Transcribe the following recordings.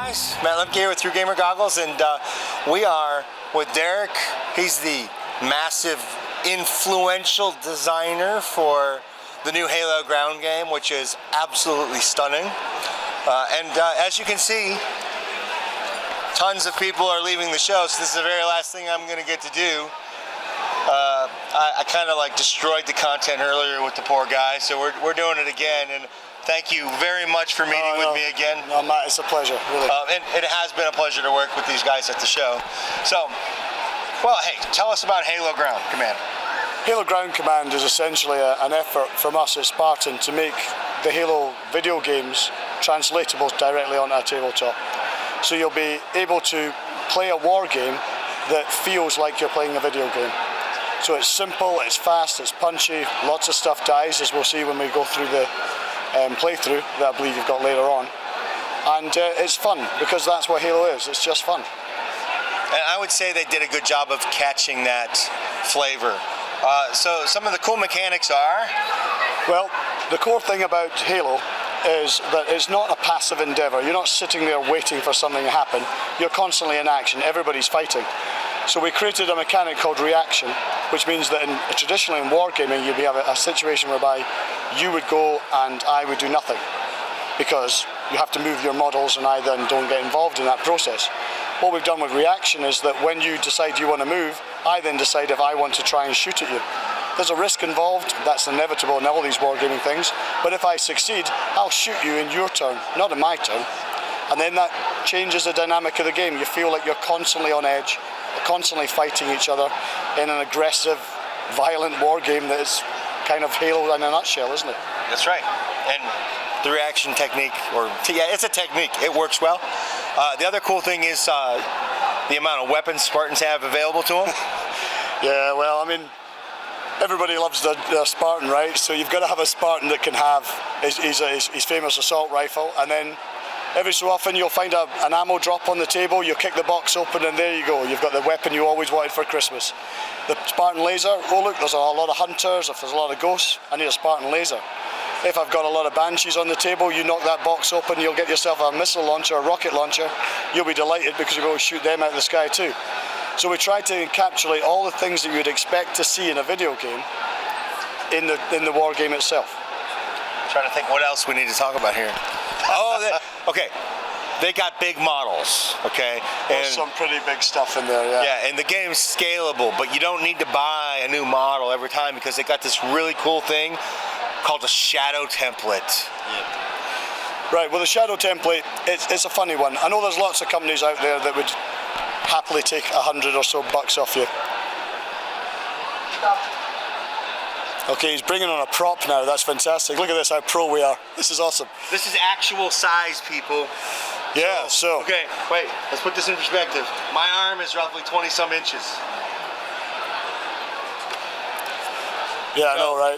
guys, Matt Lemke here with Through Gamer Goggles, and we are with Derek. He's the massive, influential designer for the new Halo ground game, which is absolutely stunning. As you can see, tons of people are leaving the show, so this is the very last thing I'm going to get to do. I kind of like destroyed the content earlier with the poor guy, so we're doing it again. And thank you very much for meeting with me again. No, Matt, it's a pleasure, really. And it has been a pleasure to work with these guys at the show. So, well, hey, tell us about Halo Ground Command. Halo Ground Command is essentially an effort from us at Spartan to make the Halo video games translatable directly onto a tabletop. So you'll be able to play a war game that feels like you're playing a video game. So it's simple, it's fast, it's punchy, lots of stuff dies, as we'll see when we go through the playthrough that I believe you've got later on. And it's fun, because that's what Halo is, it's just fun. And I would say they did a good job of catching that flavor. So some of the cool mechanics are? Well, the core thing about Halo is that it's not a passive endeavor. You're not sitting there waiting for something to happen. You're constantly in action, everybody's fighting. So we created a mechanic called reaction, which means that traditionally in wargaming you'd have a situation whereby you would go and I would do nothing, because you have to move your models and I then don't get involved in that process. What we've done with reaction is that when you decide you want to move, I then decide if I want to try and shoot at you. There's a risk involved, that's inevitable in all these wargaming things, but if I succeed, I'll shoot you in your turn, not in my turn. And then that changes the dynamic of the game. You feel like you're constantly on edge, constantly fighting each other in an aggressive, violent war game that is kind of Halo in a nutshell, isn't it? That's right. And the reaction technique, yeah, it's a technique. It works well. The other cool thing is the amount of weapons Spartans have available to them. Yeah, well, I mean, everybody loves the Spartan, right? So you've got to have a Spartan that can have his famous assault rifle, and then every so often you'll find an ammo drop on the table, you kick the box open and there you go, you've got the weapon you always wanted for Christmas. The Spartan laser, oh look, there's a lot of hunters, if there's a lot of ghosts, I need a Spartan laser. If I've got a lot of banshees on the table, you knock that box open, you'll get yourself a missile launcher, a rocket launcher, you'll be delighted because you'll be able to shoot them out of the sky too. So we try to encapsulate all the things that you would expect to see in a video game in the war game itself. I'm trying to think what else we need to talk about here. Okay, they got big models, okay? There's some pretty big stuff in there, yeah. Yeah, and the game's scalable, but you don't need to buy a new model every time because they got this really cool thing called a shadow template. Yeah. Right, well the shadow template, it's a funny one. I know there's lots of companies out there that would happily take $100 or so off you. Okay, he's bringing on a prop now, that's fantastic. Look at this, how pro we are. This is awesome. This is actual size, people. Yeah, so. Okay, wait, let's put this in perspective. My arm is roughly 20-some inches. Yeah, I know, right?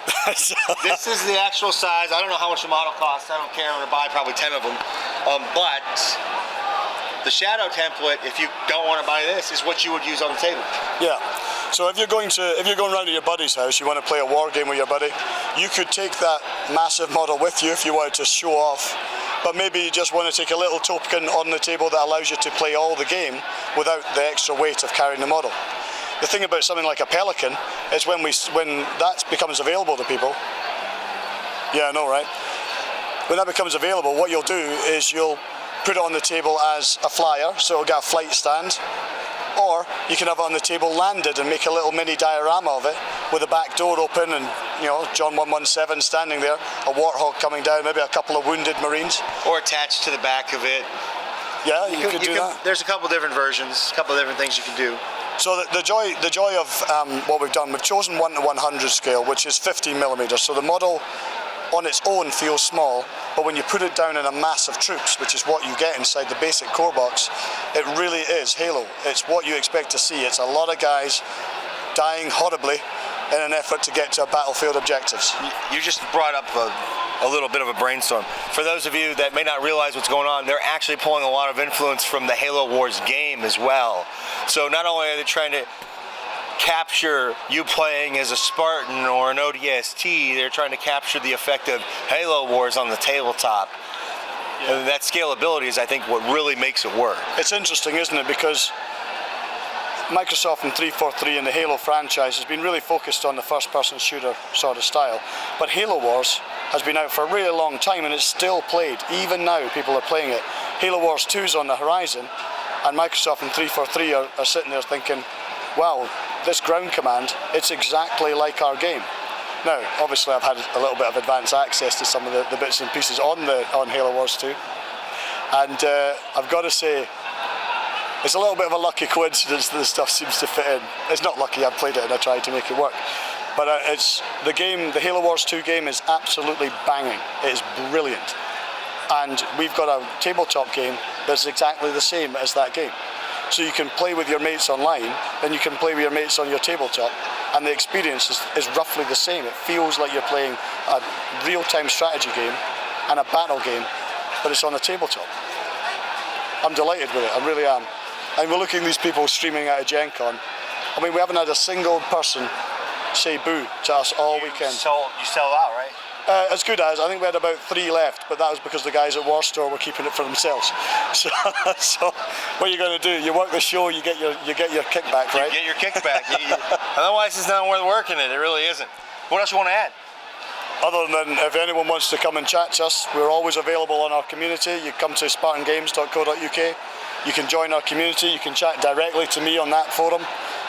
This is the actual size. I don't know how much the model costs. I don't care. I'm going to buy probably 10 of them. But the shadow template, if you don't want to buy this, is what you would use on the table. Yeah. So if you're going around to your buddy's house, you want to play a war game with your buddy, you could take that massive model with you if you wanted to show off, but maybe you just want to take a little token on the table that allows you to play all the game without the extra weight of carrying the model. The thing about something like a Pelican is when that becomes available to people, yeah, I know, right? When that becomes available, what you'll do is you'll put it on the table as a flyer, so it'll get a flight stand. Or you can have it on the table landed and make a little mini diorama of it with the back door open and, you know, John 117 standing there, a warthog coming down, maybe a couple of wounded Marines. Or attached to the back of it. Yeah, you could do that. There's a couple different versions, a couple different things you can do. So the joy of what we've done, we've chosen 1:100 scale, which is 15 millimeters. So the model on its own feels small, but when you put it down in a mass of troops, which is what you get inside the basic core box, it really is Halo. It's what you expect to see. It's a lot of guys dying horribly in an effort to get to battlefield objectives. You just brought up a little bit of a brainstorm. For those of you that may not realize what's going on, they're actually pulling a lot of influence from the Halo Wars game as well. So not only are they trying to capture you playing as a Spartan or an ODST, they're trying to capture the effect of Halo Wars on the tabletop. And that scalability is, I think, what really makes it work. It's interesting, isn't it? Because Microsoft in 343 and the Halo franchise has been really focused on the first-person shooter sort of style. But Halo Wars has been out for a really long time and it's still played. Even now, people are playing it. Halo Wars 2 is on the horizon, and Microsoft and 343 are sitting there thinking, wow, this ground command, it's exactly like our game. Now, obviously I've had a little bit of advanced access to some of the bits and pieces on Halo Wars 2, and I've got to say, it's a little bit of a lucky coincidence that this stuff seems to fit in. It's not lucky, I've played it and I tried to make it work. But it's the game, the Halo Wars 2 game is absolutely banging. It is brilliant. And we've got a tabletop game that's exactly the same as that game. So you can play with your mates online, then you can play with your mates on your tabletop, and the experience is roughly the same. It feels like you're playing a real-time strategy game and a battle game, but it's on a tabletop. I'm delighted with it, I really am. And we're looking at these people streaming out of Gen Con. I mean, we haven't had a single person say boo to us all weekend. You sell out, right? As good as. I think we had about 3 left, but that was because the guys at War Store were keeping it for themselves. So what are you going to do? You work the show, you get your kickback, right? You get your kickback. Otherwise, it's not worth working it. It really isn't. What else you want to add? Other than if anyone wants to come and chat to us, we're always available on our community. You come to spartangames.co.uk. You can join our community. You can chat directly to me on that forum.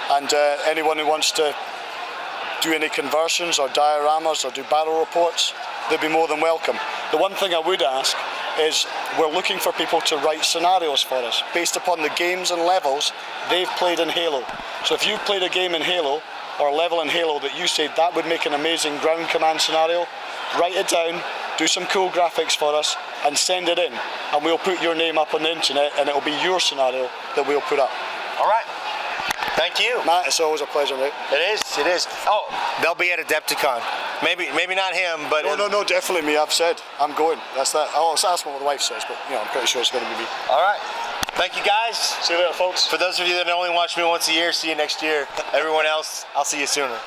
And anyone who wants to do any conversions or dioramas or do battle reports, they'd be more than welcome. The one thing I would ask is we're looking for people to write scenarios for us based upon the games and levels they've played in Halo. So if you've played a game in Halo or a level in Halo that you say that would make an amazing ground command scenario, write it down, do some cool graphics for us and send it in, and we'll put your name up on the internet and it'll be your scenario that we'll put up. All right. Thank you. Matt, it's always a pleasure, mate. It is. Oh, they'll be at Adepticon. Maybe not him, but... No, definitely me. I've said I'm going. That's that. I'll ask what the wife says, but I'm pretty sure it's going to be me. All right. Thank you, guys. See you later, folks. For those of you that only watch me once a year, see you next year. Everyone else, I'll see you sooner.